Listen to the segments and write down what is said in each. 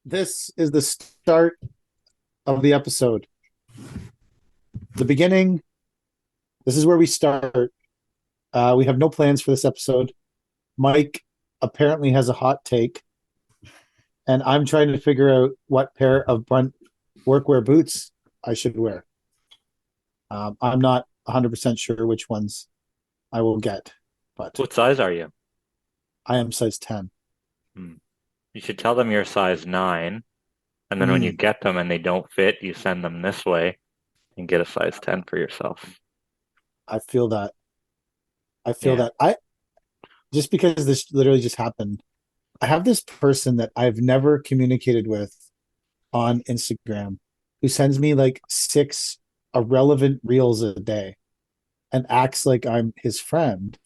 This is the start of the episode. The beginning. This is where we start. We have no plans for this episode. Mike apparently has a hot take, and I'm trying to figure out what pair of Brunt workwear boots I should wear. I'm not 100% sure which ones I will get, but What size are you? I am size 10. Hmm. You should tell them you're size 9, and then when you Mm, get them and they don't fit, you send them this way and get a size 10 for yourself. I feel that. I feel Yeah. that. I just because this literally just happened. I have this person that I've never communicated with on Instagram who sends me like six irrelevant reels a day and acts like I'm his friend.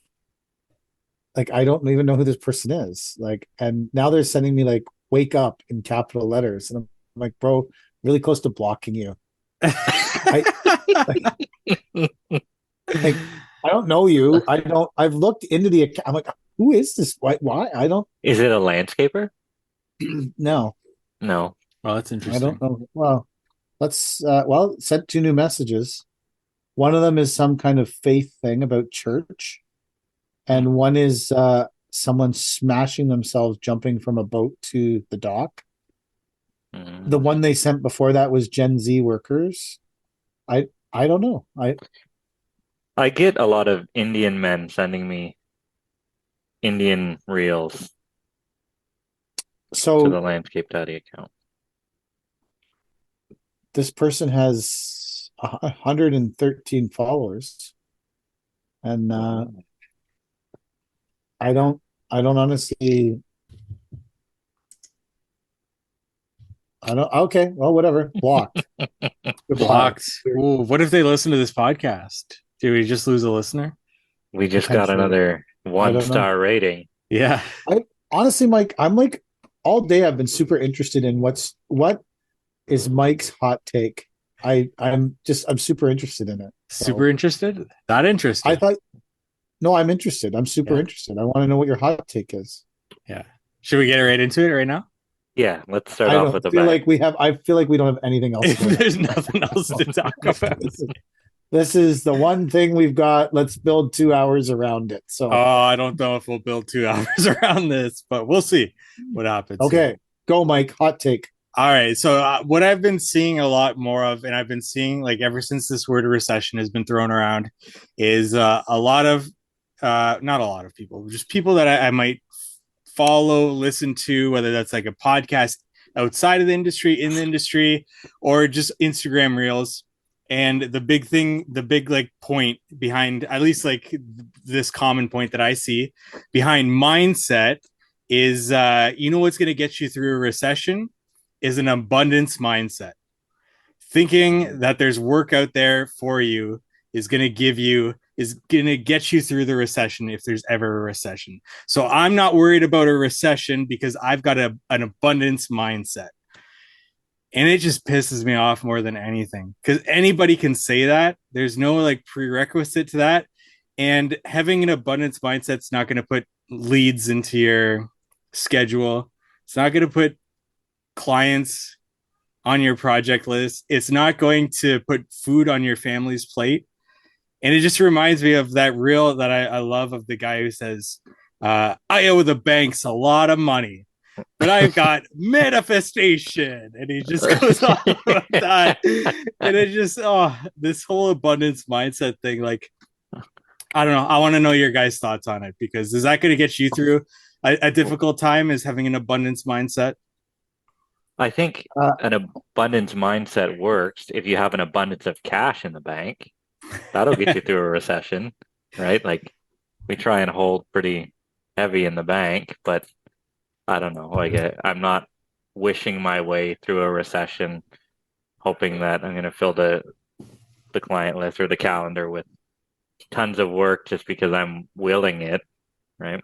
Like I don't even know who this person is. Like, and now they're sending me like "wake up" in capital letters, and I'm like, bro, really close to blocking you. I like, like I don't know you. I don't. I've looked into the account. I'm like, who is this? Why? Why? I don't Is it a landscaper? know. No. Well, that's I don't interesting. know. Well, let's. Sent two new messages. One of them is some kind of faith thing about church, Hmm. and one is someone smashing themselves jumping from a boat to the dock. The Mm. one they sent before that was Gen Z workers. I don't know. I I get a lot of Indian men sending me Indian reels to the so Landscape Daddy account. this person has 113 followers, and Wow. I don't I don't honestly I don't. Okay, well, whatever. Blocked. Goodbye. Blocked. Ooh, what if they listen to this podcast? Do we just lose a listener? We just got Potentially. another I one don't know. star rating. Yeah. I honestly, Mike, I'm like all day I've been super interested in what is Mike's hot take. I'm super interested in it. Super So interested? That I interested. thought no, I'm interested. I'm super Yeah. interested. I want to know what your hot take is. Yeah. Should we get right into it right now? Yeah, let's start I off don't with a feel bang. like we have I feel like we don't have anything else going on. There's nothing else to talk about. This is, this is the one thing we've got. Let's build 2 hours around it. Oh, So I don't know if we'll build 2 hours around this, but we'll see what happens here. okay, go Mike, hot take. All right. So, what I've been seeing a lot more of, and I've been seeing like ever since this word recession has been thrown around, is a lot of, not a lot of people, just people that I might follow, listen to, whether that's like a podcast outside of the industry, in the industry, or just Instagram reels. And the big thing, the big like point behind, at least like this common point that I see behind mindset is, you know, what's going to get you through a recession is an abundance mindset. Thinking that there's work out there for you is going to get you through the recession if there's ever a recession. So I'm not worried about a recession because I've got an abundance mindset. And it just pisses me off more than anything because anybody can say that. There's no like prerequisite to that. And having an abundance mindset's not going to put leads into your schedule. It's not going to put clients on your project list. It's not going to put food on your family's plate. And it just reminds me of that reel that I love of the guy who says, I owe the banks a lot of money, but I've got manifestation. And he just goes on about that. And it just, oh, this whole abundance mindset thing, like, I don't know. I want to know your guys' thoughts on it because is that going to get you through a difficult time? Is having an abundance mindset? I think Uh, an abundance mindset works if you have an abundance of cash in the bank. That'll get you through a recession, right? Like we try and hold pretty heavy in the bank, but I don't know. I'm not wishing my way through a recession, hoping that I'm going to fill the client list or the calendar with tons of work just because I'm willing it, right?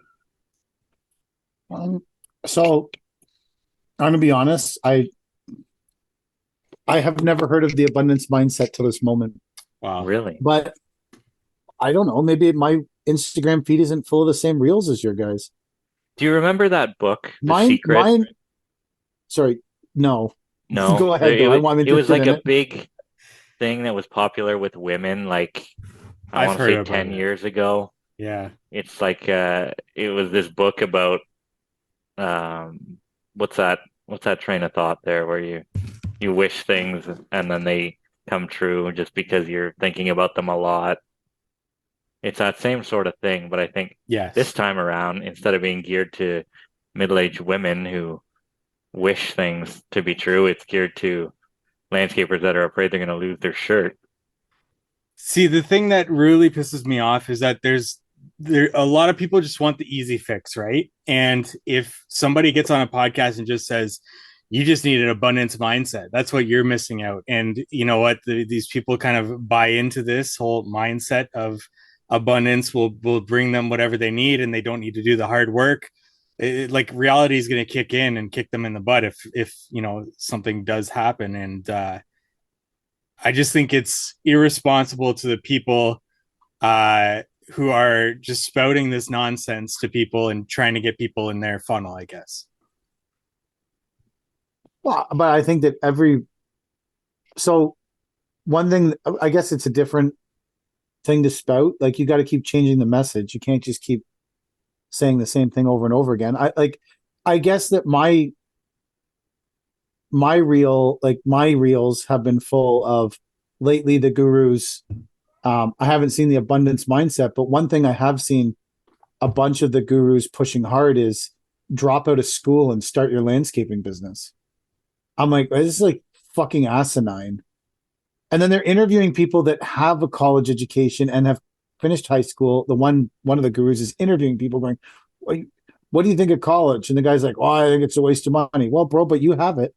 um, so I'm gonna be honest. I have never heard of the abundance mindset till this moment, Wow. Really. but I don't know. Maybe my Instagram feed isn't full of the same reels as your guys. Do you remember that book, The Mine, Secret? mine. Sorry. No. No, Go ahead though. I'm it was interested like in a it. big thing that was popular with women, like I I've want to heard say about 10 it. years ago. Yeah. It's like it was this book about um what's that train of thought there where you wish things and then they come true just because you're thinking about them a lot. It's that same sort of thing, but I think this Yes. time around, instead of being geared to middle-aged women who wish things to be true, it's geared to landscapers that are afraid they're going to lose their shirt. See, the thing that really pisses me off is that there a lot of people just want the easy fix, right? And if somebody gets on a podcast and just says, you just need an abundance mindset, that's what you're missing out. And you know what? These people kind of buy into this whole mindset of abundance will bring them whatever they need, and they don't need to do the hard work. Like reality is going to kick in and kick them in the butt if you know something does happen. And I just think it's irresponsible to the people uh, who are just spouting this nonsense to people and trying to get people in their funnel, I guess. Well, but I think that so one thing, I guess it's a different thing to spout. Like you got to keep changing the message. You can't just keep saying the same thing over and over again. I guess that my reels have been full of lately the gurus. I haven't seen the abundance mindset, but one thing I have seen a bunch of the gurus pushing hard is drop out of school and start your landscaping business. I'm like, this is like fucking asinine. And then they're interviewing people that have a college education and have finished high school. One of the gurus is interviewing people going, what do you think of college? And the guy's like, oh, I think it's a waste of money. Well, bro, but you have it.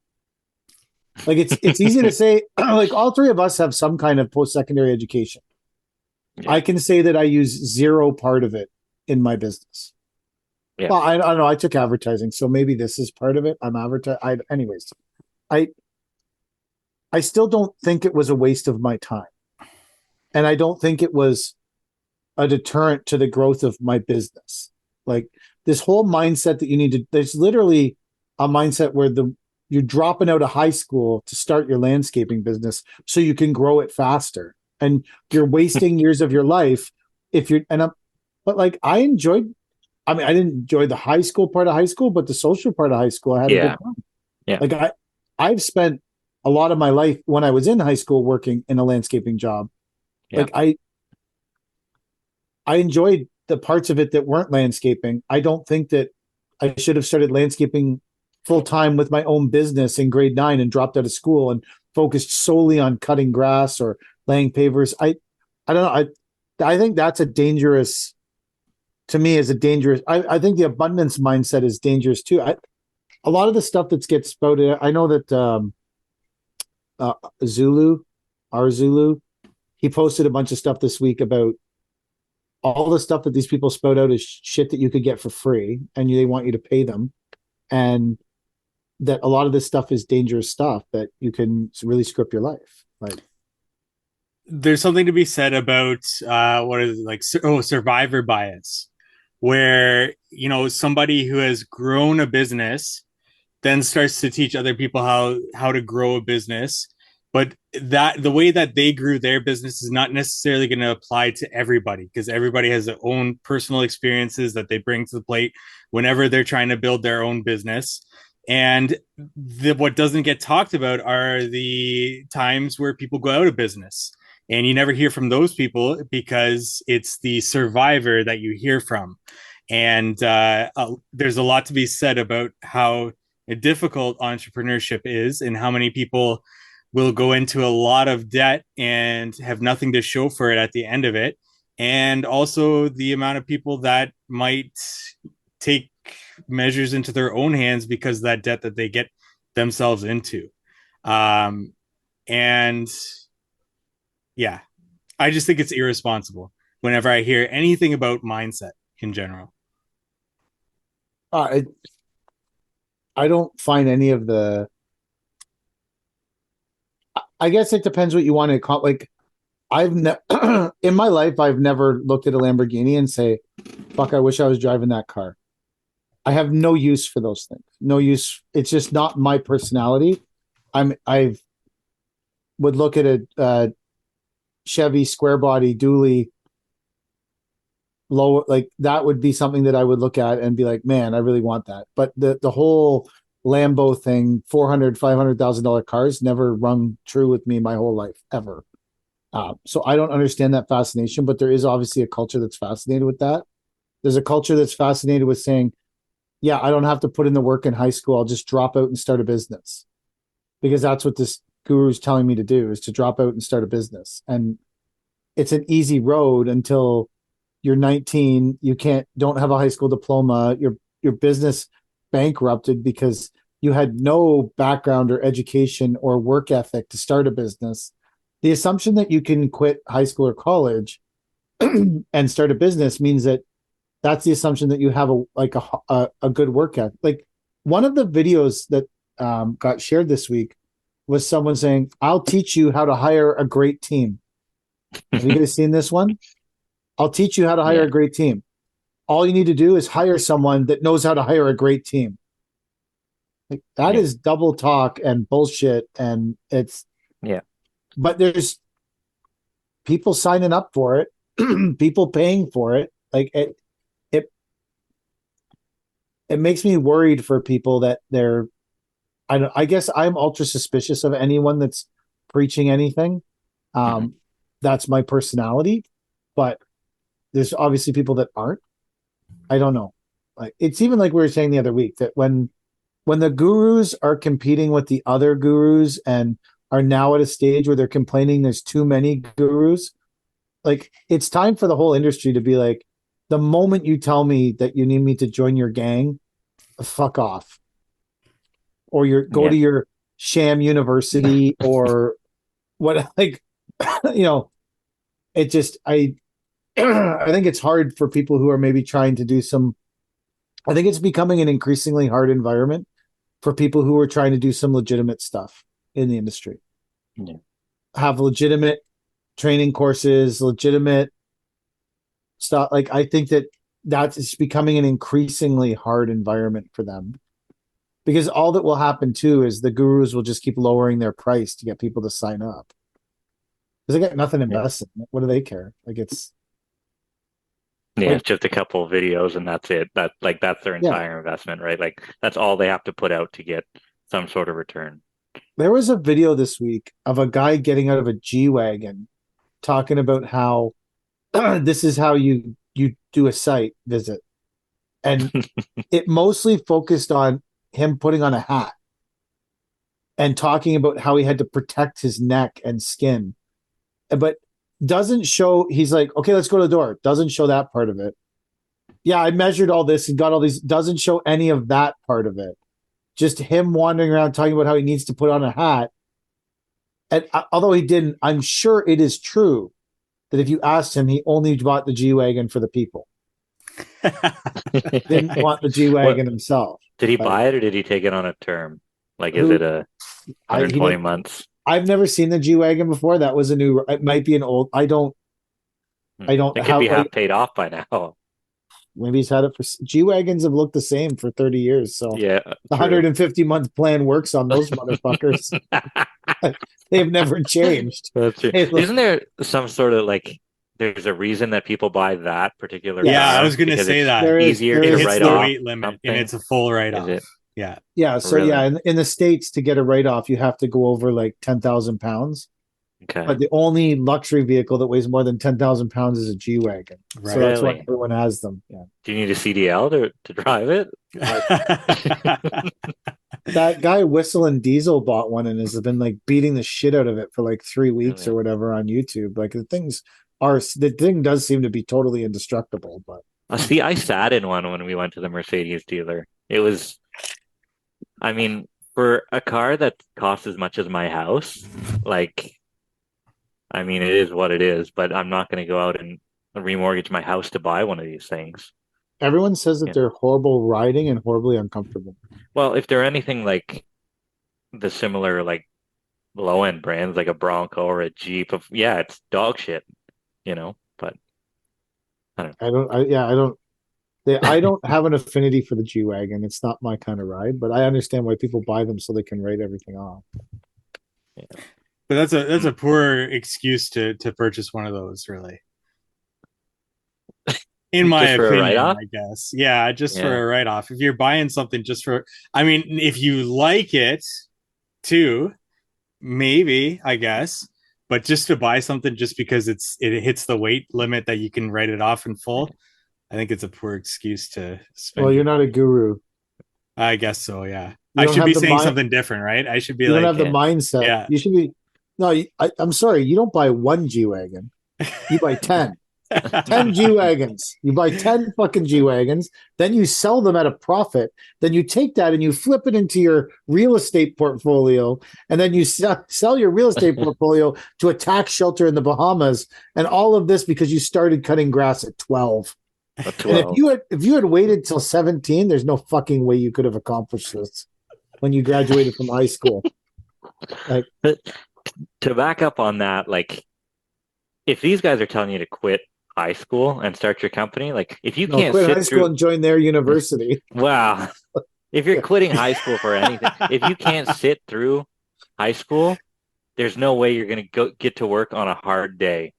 Like it's easy to say, like all three of us have some kind of post-secondary education. Yeah. I can say that I use zero part of it in my business. Yeah. Well, I don't know. I took advertising, so maybe this is part of it. I'm advertising. Anyways, I I still don't think it was a waste of my time, and I don't think it was a deterrent to the growth of my business. Like this whole mindset that you need to. There's literally a mindset where you're dropping out of high school to start your landscaping business so you can grow it faster, and you're wasting years of your life if you're and I'm, but like I enjoyed. I mean, I didn't enjoy the high school part of high school, but the social part of high school, I had a good Yeah. time. Yeah. Like I've spent a lot of my life when I was in high school working in a landscaping job. Yeah. Like I enjoyed the parts of it that weren't landscaping. I don't think that I should have started landscaping full time with my own business in grade 9 and dropped out of school and focused solely on cutting grass or laying pavers. I don't know. I think that's a dangerous to me is a dangerous. I think the abundance mindset is dangerous too. A lot of the stuff that gets spouted. I know that uh, Zulu, our Zulu, he posted a bunch of stuff this week about all the stuff that these people spout out is shit that you could get for free, and they want you to pay them, and that a lot of this stuff is dangerous stuff that you can really script your life. Like, There's something to be said about what is it, like survivor bias, where you know somebody who has grown a business then starts to teach other people how to grow a business, but that the way that they grew their business is not necessarily going to apply to everybody because everybody has their own personal experiences that they bring to the plate whenever they're trying to build their own business. And what doesn't get talked about are the times where people go out of business, and you never hear from those people because it's the survivor that you hear from. And there's a lot to be said about how difficult entrepreneurship is and how many people will go into a lot of debt and have nothing to show for it at the end of it, and also the amount of people that might take measures into their own hands because of that debt that they get themselves into. And yeah, I just think it's irresponsible whenever I hear anything about mindset in general. I I don't find any of the. I guess it depends what you want to call. Like in my life, I've never looked at a Lamborghini and say, "Fuck, I wish I was driving that car." I have no use for those things. No use. It's just not my personality. I would look at a Chevy square body dually low, like that would be something that I would look at and be like, man, I really want that. But the whole Lambo thing, $400,000-$500,000 cars never rung true with me my whole life ever. So I don't understand that fascination, but there is obviously a culture that's fascinated with that. There's a culture that's fascinated with saying, yeah, I don't have to put in the work in high school. I'll just drop out and start a business, because that's what this guru is telling me to do, is to drop out and start a business. And it's an easy road until you're 19, you don't have a high school diploma, your business bankrupted because you had no background or education or work ethic to start a business. The assumption that you can quit high school or college and start a business means that that's the assumption that you have a good work ethic. Like, one of the videos that got shared this week was someone saying, I'll teach you how to hire a great team. Have you guys seen this one? I'll teach you how to hire Yeah. a great team. All you need to do is hire someone that knows how to hire a great team. Like, that Yeah. is double talk and bullshit. And Yeah. but there's people signing up for it, people paying for it. Like, it makes me worried for people that I guess I'm ultra suspicious of anyone that's preaching anything. Mhm. That's my personality, but there's obviously people that aren't. I don't know. Like, it's even like we were saying the other week that when the gurus are competing with the other gurus and are now at a stage where they're complaining there's too many gurus, like, it's time for the whole industry to be like, the moment you tell me that you need me to join your gang, fuck off. Or go Yeah. to your sham university or what, like, you know, it just, I think it's hard for people who are maybe trying to do some, I think it's becoming an increasingly hard environment for people who are trying to do some legitimate stuff in the industry. Yeah. Have legitimate training courses, legitimate stuff. Like, I think that's becoming an increasingly hard environment for them, because all that will happen too is the gurus will just keep lowering their price to get people to sign up, because they got nothing Yeah. invested in it. What do they care? Like, it's Yeah, like, it's just a couple of videos and that's it. That's their yeah. entire investment, right? Like that's all they have to put out to get some sort of return. There was a video this week of a guy getting out of a G-Wagon talking about how this is how you do a site visit. And it mostly focused on him putting on a hat and talking about how he had to protect his neck and skin. But doesn't show, he's like, okay, let's go to the door. Doesn't show that part of it. Yeah, I measured all this and got all these. Doesn't show any of that part of it. Just him wandering around talking about how he needs to put on a hat. And although he didn't, I'm sure it is true that if you asked him, he only bought the G Wagon for the people. Didn't want the G What Wagon himself. did he Like, buy it or did he take it on a term? Like is who it a he 120 didn't. months? I've never seen the G Wagon before. That was a new. It might be an old. I don't It could how be like half paid off by now. maybe he's had it for G Wagons have looked the same for 30 years. So Yeah, the true. 150-month plan works on those motherfuckers. They've never changed. That's true. Isn't there some sort of like there's a reason that people buy that particular Yeah, I Yes, was car gonna because say it's that. there is. easier There It to is. hits write the There, off weight limit and something? it's a full write Is off. it Yeah. yeah. So really? yeah, in the States, to get a write off, you have to go over like 10,000 pounds. Okay. But the only luxury vehicle that weighs more than 10,000 pounds is a G Wagon. So Right. that's why Really? everyone has them. Yeah. Do you need a CDL to drive it? Like, that guy Whistling Diesel bought one and has been like beating the shit out of it for like 3 weeks or Really? whatever on YouTube. Like, the thing does seem to be totally indestructible, but See, I sat in one when we went to the Mercedes dealer. It was, I mean, for a car that costs as much as my house, like, I mean, it is what it is, but I'm not going to go out and remortgage my house to buy one of these things. everyone says that You know? they're horrible riding and horribly uncomfortable. Well, if they're anything like the similar, like low end brands, like a Bronco or a Jeep, yeah, it's dog shit, but I don't know. I don't. I don't. I don't have an affinity for the G Wagon. It's not my kind of ride, but I understand why people buy them so they can write everything off. But that's a poor excuse to purchase one of those, really. In my Just for a opinion, write-off. I guess. Yeah, just for Yeah. a write off. If you're buying something just for, I mean, if you like it too, maybe, I guess. But just to buy something just because it hits the weight limit that you can write it off in full, I think it's a poor excuse to Well, spend you're your not a money. guru. I guess so, yeah. You I don't should be have the saying mind. something different, right? I should be You don't like, have the Yeah. mindset. yeah. You should be. No, I'm sorry. You don't buy one G Wagon. You buy 10. 10 G Wagons. You buy 10 fucking G Wagons, then you sell them at a profit. Then you take that and you flip it into your real estate portfolio. And then you sell your real estate portfolio to a tax shelter in the Bahamas. And all of this because you started cutting grass at 12. A And 12. if you had waited till 17, there's no fucking way you could have accomplished this when you graduated from high school. Like, But to back up on that, like if these guys are telling you to quit high school and start your company, like if you no, can't quit high sit school through, and join their university. wow, if you're quitting high school for anything, if you can't sit through high school, there's no way you're going to go get to work on a hard day.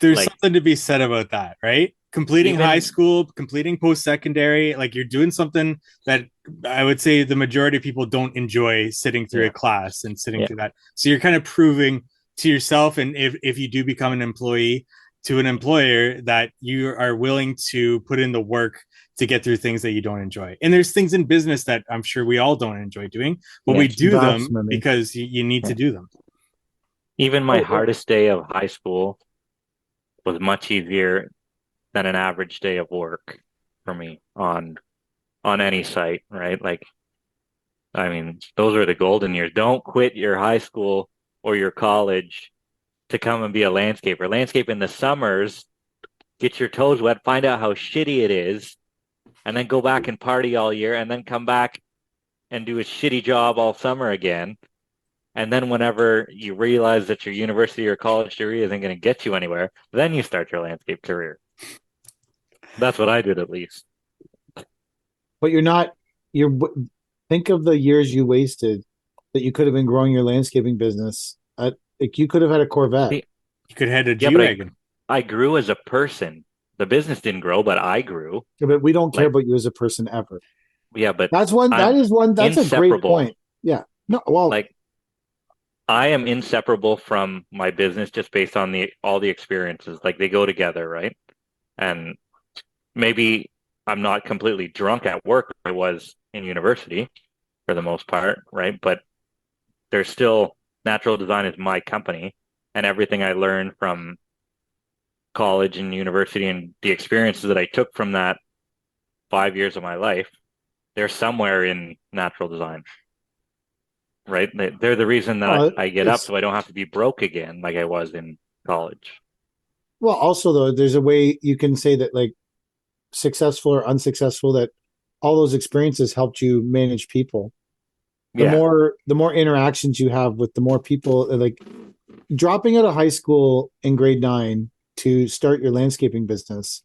There's Like something to be said about that, right? Completing high even, school, completing post secondary, like you're doing something that I would say the majority of people don't enjoy sitting through a yeah, class and sitting yeah, through that. So you're kind of proving to yourself, and if you do become an employee, to an employer that you are willing to put in the work to get through things that you don't enjoy. And there's things in business that I'm sure we all don't enjoy doing, but yeah, we do Vast them many. because you need to yeah. do them. Even my Oh, hardest day of high school was much easier than an average day of work for me on any site, right? Like I mean, those are the golden years. Don't quit your high school or your college to come and be a landscaper. Landscape in the summers, get your toes wet, find out how shitty it is, and then go back and party all year, and then come back and do a shitty job all summer again. And then whenever you realize that your university or college degree isn't going to get you anywhere, then you start your landscape career. That's what I did at least. but you're not. You're think of the years you wasted that you could have been growing your landscaping business. Like you could have had a Corvette. See, You could head a yeah, G but wagon. I grew as a person. The business didn't grow, but I grew. But we don't care Like, about you as a person ever. yeah, but That's one. That I'm is one. That's a great inseparable. point. Yeah. No. Well. Like I am inseparable from my business just based on the all the experiences. Like they go together, right? And maybe I'm not completely drunk at work like I was in university for the most part, right? But there's still natural design is my company and everything I learned from college and university and the experiences that I took from that 5 years of my life, they're somewhere in natural design, right? They're the reason that I get up It's so I don't have to be broke again like I was in college. well. Also, though, there's a way you can say that, like, successful or unsuccessful, that all those experiences helped you manage people. Yeah. The more interactions you have with the more people, like dropping out of high school in grade 9 to start your landscaping business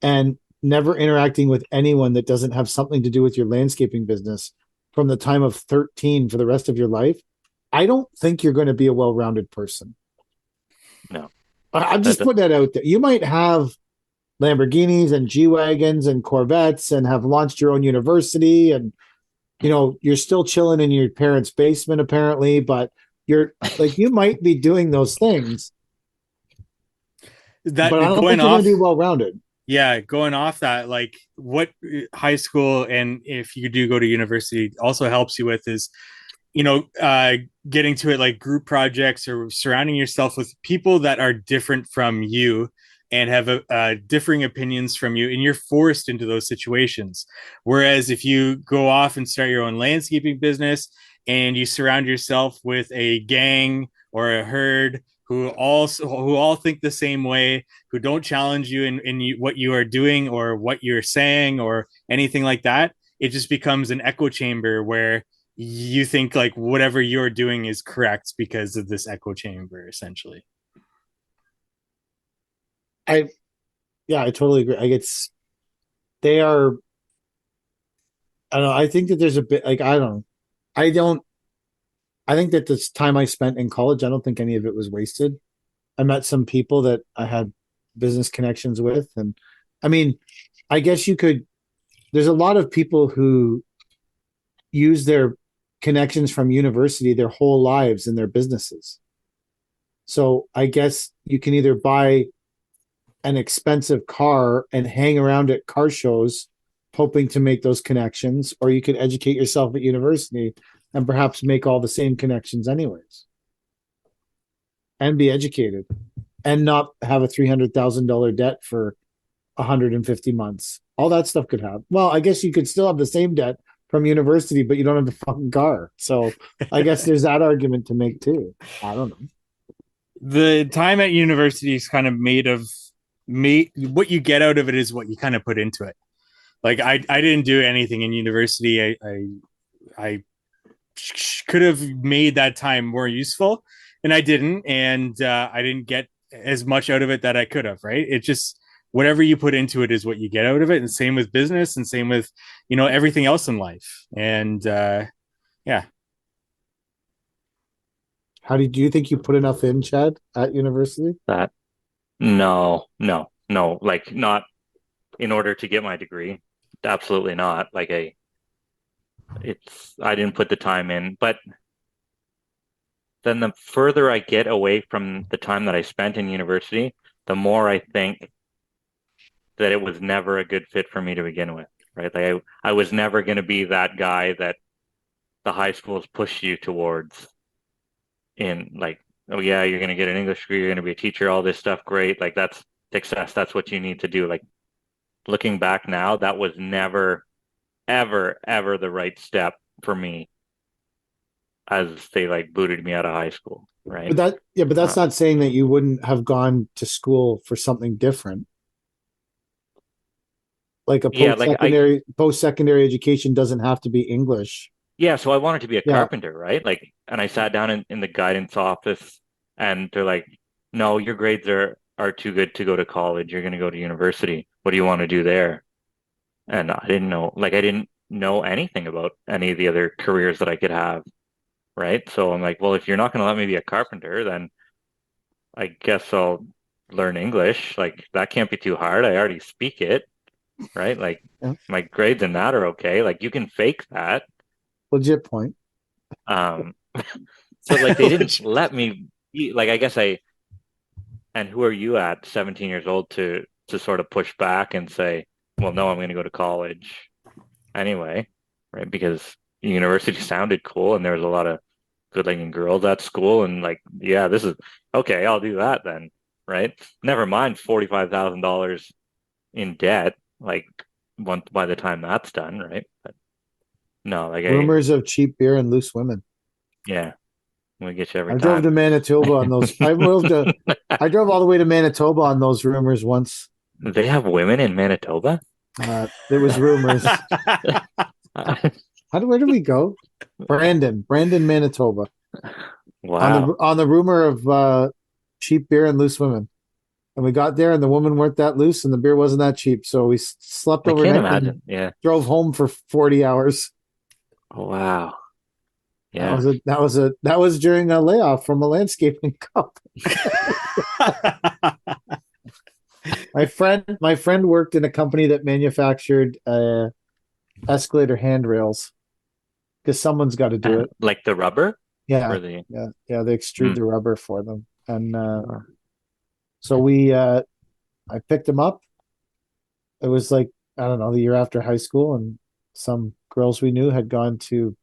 and never interacting with anyone that doesn't have something to do with your landscaping business from the time of 13 for the rest of your life, I don't think you're going to be a well-rounded person. No. I'm just That's putting that out there. You might have Lamborghinis and G Wagons and Corvettes and have launched your own university, and you're still chilling in your parents' basement apparently, but you're like, you might be doing those things, That but I don't going think you're going to off, be well-rounded. yeah, going off that, like what high school and if you do go to university also helps you with is, getting to it like group projects or surrounding yourself with people that are different from you and have differing opinions from you, and you're forced into those situations. Whereas if you go off and start your own landscaping business and you surround yourself with a gang or a herd who all think the same way, who don't challenge you in what you are doing or what you're saying or anything like that, it just becomes an echo chamber where you think like whatever you're doing is correct because of this echo chamber, essentially. I Yeah, I totally agree. Like, it's they are. I don't know. I think that there's a bit like I don't. Know. I don't. I think that this time I spent in college, I don't think any of it was wasted. I met some people that I had business connections with, and I mean, I guess you could. There's a lot of people who use their connections from university their whole lives in their businesses. So I guess you can either buy an expensive car and hang around at car shows hoping to make those connections, or you could educate yourself at university and perhaps make all the same connections anyways and be educated and not have a $300,000 debt for 150 months. All that stuff could happen. Well, I guess you could still have the same debt from university, but you don't have the fucking car. So I guess there's that argument to make too. I don't know. The time at university is kind of made what you get out of it is what you kind of put into it. Like I didn't do anything in university. I could have made that time more useful, and I didn't, and I didn't get as much out of it that I could have. Right? It just whatever you put into it is what you get out of it, and same with business, and same with everything else in life. And yeah, How do you think you put enough in, Chad, at university? That no, no, no. Like not in order to get my degree. Absolutely not. I didn't put the time in, but then the further I get away from the time that I spent in university, the more I think that it was never a good fit for me to begin with, right? Like I was never going to be that guy that the high schools push you towards in like, oh yeah, you're going to get an English degree, you're going to be a teacher, all this stuff, great. Like that's success. That's what you need to do. Like looking back now, that was never, ever, ever the right step for me as they like booted me out of high school, right? But that's Uh, not saying that you wouldn't have gone to school for something different. Like a yeah, post secondary education doesn't have to be English. yeah, so I wanted to be a Yeah. carpenter, right? Like, and I sat down in the guidance office and they're like, no, your grades are too good to go to college. You're going to go to university. What do you want to do there? And I didn't know anything about any of the other careers that I could have, right? So I'm like, well, if you're not going to let me be a carpenter, then I guess I'll learn English. Like, that can't be too hard. I already speak it, right? Like, Yeah. my grades in that are okay. Like, you can fake that. Legit point. Um, so like they didn't let me be like I guess I and who are you at 17 years old to sort of push back and say, well, no, I'm going to go to college anyway, right? Because university sounded cool and there was a lot of good-looking girls at school and like, yeah, this is okay, I'll do that then, right? Never mind $45,000 in debt, like once by the time that's done, right? But no, Rumors of cheap beer and loose women. yeah, we get you every I drove time. to Manitoba on those. I drove all the way to Manitoba on those rumors once. They have women in Manitoba? There was rumors. Where did we go? Brandon, Manitoba. Wow. On the rumor of cheap beer and loose women. And we got there and the women weren't that loose and the beer wasn't that cheap. So we slept I can't overnight and imagine. Yeah. drove home for 40 hours. Wow. That Yeah. was that was during a layoff from a landscaping company. My friend worked in a company that manufactured escalator handrails because someone's got to do it. Like the rubber Yeah, or the yeah. They extrude Hmm. the rubber for them, and Oh, so I picked him up. It was like I don't know the year after high school, and some girls we knew had gone to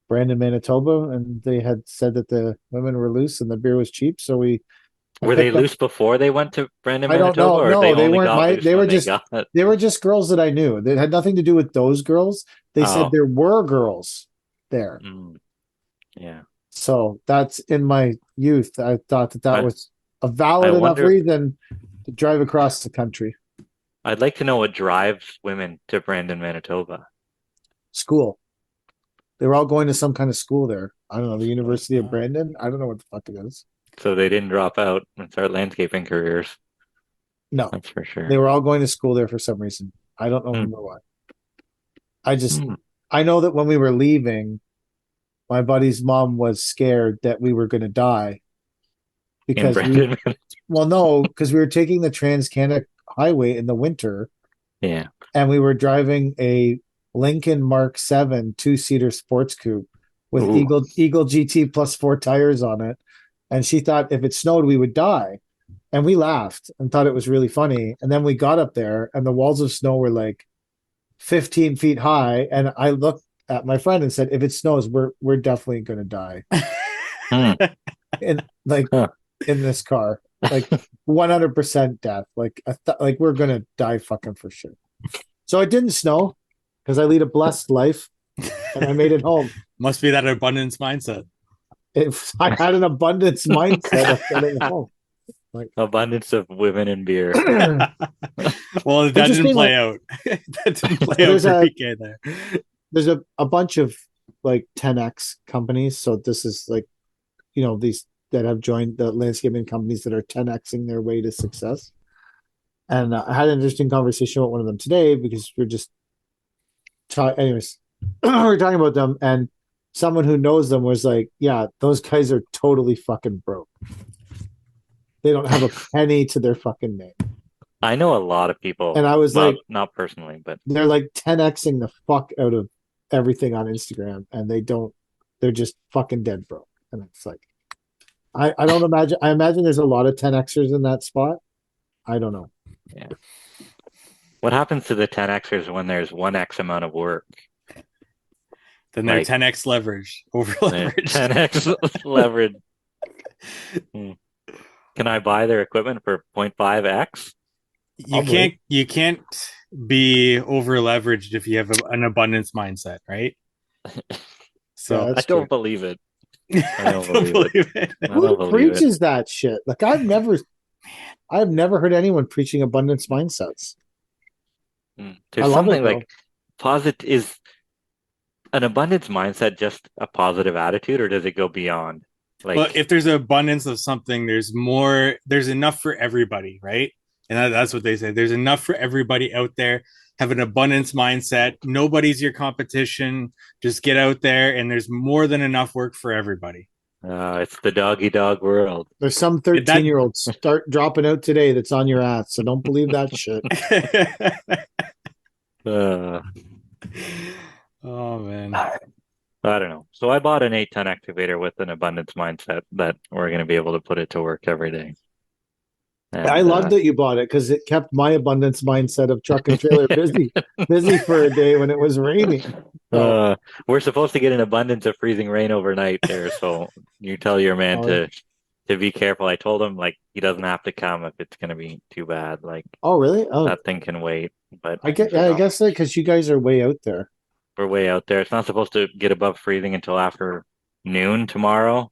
Brandon, Manitoba, and they had said that the women were loose and the beer was cheap. I were they picked up. loose before they went to Brandon, I don't Manitoba, know. or they No, they only weren't got my. loose when they got it? They were just girls that I knew. They had nothing to do with those girls. They said Oh, there were girls there. mm, yeah. So that's in my youth. I thought that I was a I valid enough wonder. reason to drive across the country. I'd like to know what drives women to Brandon, Manitoba. School. They were all going to some kind of school there. I don't know, the University of Brandon. I don't know what the fuck it is. So they didn't drop out and start landscaping careers. No, That's for they sure. were all going to school there for some reason. I don't Hmm. remember why. I just Hmm. I know that when we were leaving, my buddy's mom was scared that we were going to die In because we Brandon. well no, because we were taking the Trans-Canada Highway in the winter Yeah. and we were driving a Lincoln Mark 7 two-seater sports coupe with Ooh. Eagle GT plus four tires on it. And she thought if it snowed, we would die. And we laughed and thought it was really funny. And then we got up there and the walls of snow were like 15 feet high. And I looked at my friend and said, if it snows, we're definitely gonna die. Hmm. In like Huh. in this car. Like 100% death. Like like we're gonna die fucking for sure. So it didn't snow because I lead a blessed life and I made it home. Must be that abundance mindset. I had an abundance mindset of getting home. Like Abundance of women and beer. Well, that didn't interestingly, play out. That didn't play well, out for PK there. there's a bunch of like 10x companies. So this is like, these that have joined the landscaping companies that are 10xing their way to success. And I had an interesting conversation with one of them today because we're just anyways, we're talking about them, and someone who knows them was like, "Yeah, those guys are totally fucking broke. They don't have a penny to their fucking name." I know a lot of people. And I was Well, like, not personally, but "They're like 10xing the fuck out of everything on Instagram, and they don't. They're just fucking dead broke." And it's like, I don't imagine. I imagine there's a lot of 10xers in that spot. I don't know. yeah. What happens to the 10xers when there's 1x amount of work? Then they're Like 10x leverage, over they're leveraged. 10x leverage. Hmm. Can I buy their equipment for 0.5x? You Probably. can't be over leveraged if you have an abundance mindset, right? Yeah, So I that's true. don't believe it. I I don't don't believe it. believe it. I don't Who believe it. preaches that shit? Like I've never heard anyone preaching abundance mindsets. I There's love it something though. like positive. Is an abundance mindset just a positive attitude, or does it go beyond? Well, Like, if there's an abundance of something, there's enough for everybody, right? And that's what they say. There's enough for everybody out there. Have an abundance mindset. Nobody's your competition. Just get out there, and there's more than enough work for everybody. it's the doggy dog world. There's some That 13-year-olds start dropping out today that's on your ass. So don't believe that shit. Uh, Oh man. I don't know. So I bought an 8-ton activator with an abundance mindset that we're going to be able to put it to work every day. I And love that you bought it because it kept my abundance mindset of truck and trailer busy for a day when it was raining. So, uh, we're supposed to get an abundance of freezing rain overnight there. So you tell your man oh, to be careful. I told him like he doesn't have to come if it's going to be too bad. Like oh really? Oh, that thing can wait. But I he's get. Yeah, like, I oh, guess that because you guys are way out there. we're way out there. It's not supposed to get above freezing until after noon tomorrow.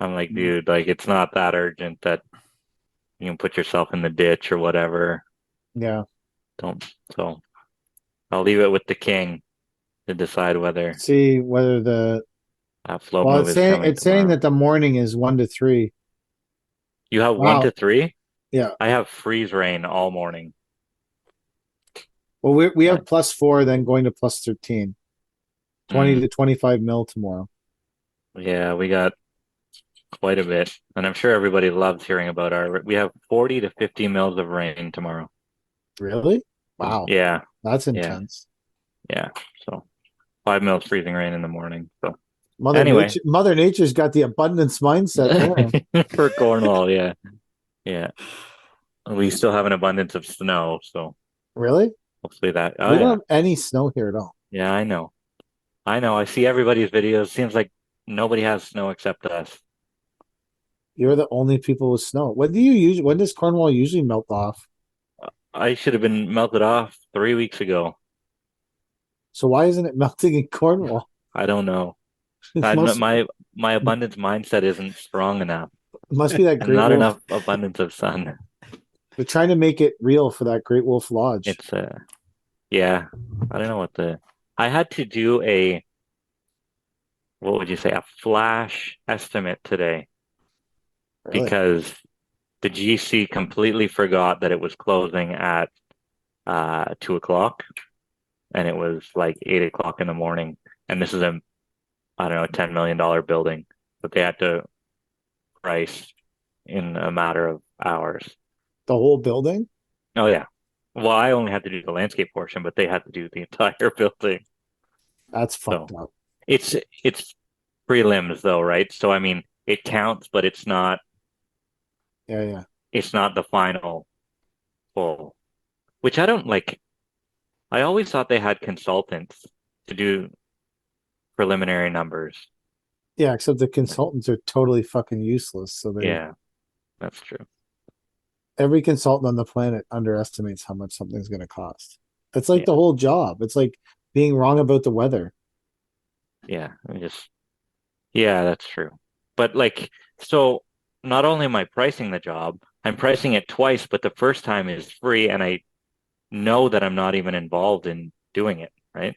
I'm like, Mm. dude, like it's not that urgent that you can put yourself in the ditch or whatever. Yeah. Don't. So I'll leave it with the king to decide whether See whether the that float well, move it's is saying coming it's saying tomorrow. that the morning is 1 to 3. You have one to Wow. three. Yeah. I have freeze rain all morning. Well, we Uh, have +4, then going to +13. 20 mm, to 25 mil tomorrow. yeah, we got quite a bit, and I'm sure everybody loves hearing about our. We have 40 to 50 mils of rain tomorrow. Really? Wow. Yeah, That's yeah, intense. yeah. So 5 mils freezing rain in the morning. So Mother anyway, Nature, Mother Nature's got the abundance mindset there. for Cornwall, yeah, yeah. We still have an abundance of snow, so Really? hopefully that. Oh We don't yeah, have any snow here at all. yeah. I know. I know. I see everybody's videos. Seems like nobody has snow except us. You're the only people with snow. When does Cornwall usually melt off? I should have been melted off 3 weeks ago. So why isn't it melting in Cornwall? I don't know. It's I, most my abundance mindset isn't strong enough, it must be that and Great not Wolf. enough abundance of sun. They're trying to make it real for that Great Wolf Lodge. It's yeah. I don't know what the. I had to do a what would you say a flash estimate today Really? because the GC completely forgot that it was closing at 2 o'clock, and it was like 8 o'clock in the morning. And this is a, I don't know, $10 million building that they had to price in a matter of hours. The whole building? Oh yeah. Well, I only had to do the landscape portion, but they had to do the entire building. That's So fucked up. it's prelims though, right? So I mean, it counts, but Yeah, yeah. it's not the final full, which I don't like. I always thought they had consultants to do preliminary numbers. Yeah, except the consultants are totally fucking useless. So Yeah, that's true. every consultant on the planet underestimates how much something's going to cost. It's like Yeah, the whole job. It's like being wrong about the weather. yeah. Yeah, that's true. But like, so not only am I pricing the job, I'm pricing it twice, but the first time is free, and I know that I'm not even involved in doing it, right?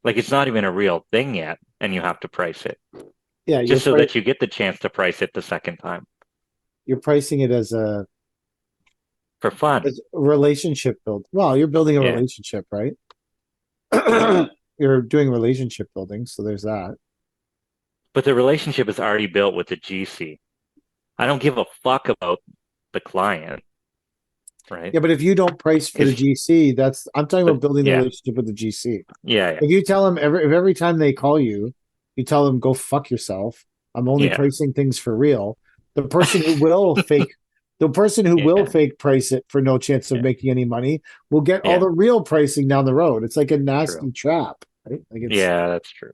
Like it's not even a real thing yet, and you have to price it Yeah, just so that you get the chance to price it the second time you're pricing it for fun. as a relationship build. Well, you're building a Yeah, relationship, right? yeah. You're doing relationship building, so there's that. But the relationship is already built with the GC. I don't give a fuck about the client, right? Yeah, but if you don't price for the If GC, I'm talking but about building the yeah, relationship with the GC. yeah, If you tell them every time they call you, you tell them go fuck yourself. I'm only yeah, pricing things for real. The person who will fake the person who will yeah, fake price it for no chance of yeah, making any money will get all yeah. the real pricing down the road. It's like a True. nasty trap, right? Like Yeah, that's true.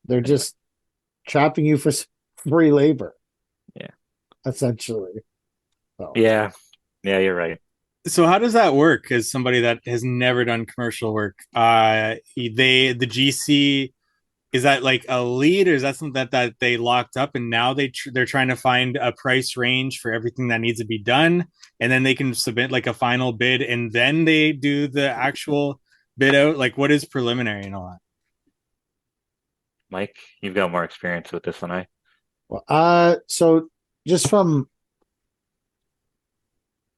they're Anyway, just trapping you for free labor, yeah, essentially. So yeah, yeah. You're right. So how does that work as somebody that has never done commercial work? The GC, is that like a lead, or is that something that they locked up and now they're trying to find a price range for everything that needs to be done, and then they can submit like a final bid and then they do the actual bid out? Like what is preliminary and all that? Mike, you've got more experience with this than I. well, so just from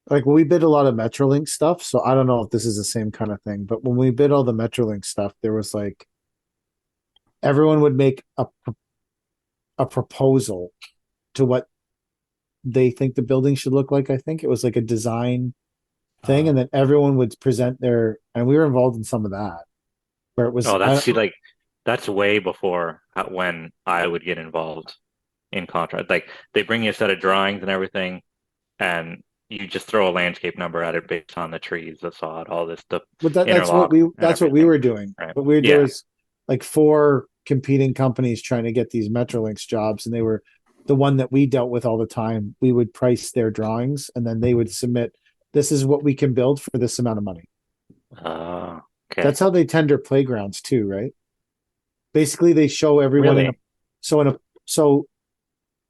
like we bid a lot of Metrolink stuff, so I don't know if this is the same kind of thing, but when we bid all the Metrolink stuff, there was like everyone would make a proposal to what they think the building should look like. I think it was like a design thing, and then everyone would present their, and we were involved in some of that where it was Oh, that's way before when I would get involved in contract. Like they bring you a set of drawings and everything, and you just throw a landscape number at it based on the trees, the sod, all this, the but interlock and that's what we everything. were doing. Right. But there Yeah. was like four competing companies trying to get these Metrolinx jobs, and they were the one that we dealt with all the time. We would price their drawings, and then they would submit, this is what we can build for this amount of money. Okay. That's how they tender playgrounds too, right? Basically, they show everyone Really? so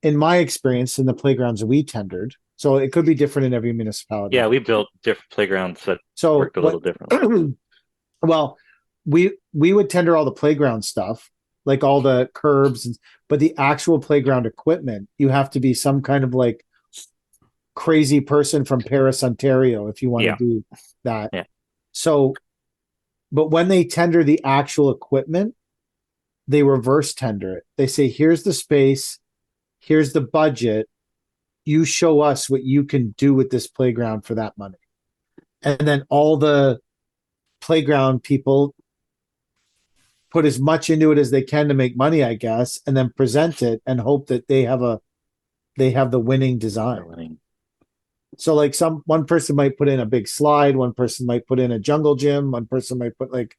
in my experience in the playgrounds we tendered, so it could be different in every municipality. Yeah, we built different playgrounds that So worked a little differently. well, we would tender all the playground stuff, like all the curbs, but the actual playground equipment, you have to be some kind of like crazy person from Paris, Ontario, if you want to Yeah. do that. Yeah. So, but when they tender the actual equipment, they reverse tender it. They say, here's the space, here's the budget. You show us what you can do with this playground for that money. And then all the playground people put as much into it as they can to make money, I guess, and then present it and hope that they have the winning design. So like one person might put in a big slide, one person might put in a jungle gym, one person might put like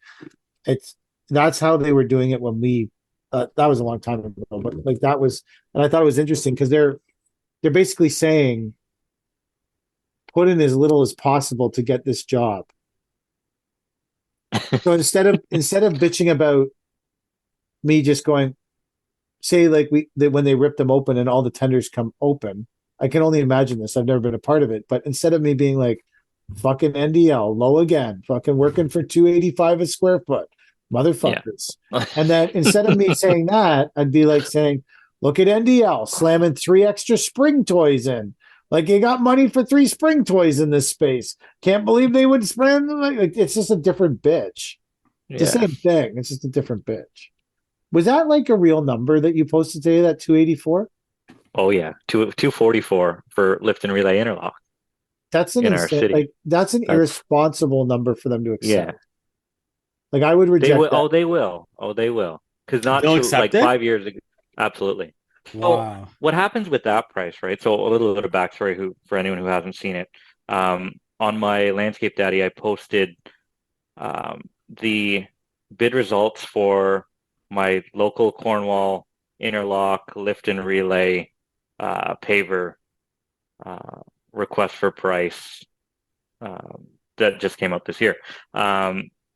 that's how they were doing it when we that was a long time ago, but like that was, and I thought it was interesting because they're basically saying put in as little as possible to get this job. So instead of bitching about me just going, say like when they rip them open and all the tenders come open, I can only imagine this. I've never been a part of it, but instead of me being like, fucking NDL, low again, fucking working for 285 a square foot, motherfuckers. Yeah. And then instead of me saying that, I'd be like saying, look at NDL slamming 3 extra spring toys in. Like you got money for 3 spring toys in this space. Can't believe they would spend like it's just a different bitch. It's the Yeah. same thing. It's just a different bitch. Was that like a real number that you posted today? That 284? Oh yeah. 244 for lift and relay interlock That's an in our insane. city. Like that's an That's irresponsible number for them to accept. yeah. Like I would They will. reject that. Oh, they will. Oh, they will. Because not They'll too accept like it. 5 years ago. Absolutely. So Wow. what happens with that price, right? So a little bit of backstory who for anyone who hasn't seen it. On my Landscape Daddy, I posted the bid results for my local Cornwall interlock lift and relay paver uh, request for price that just came out this year.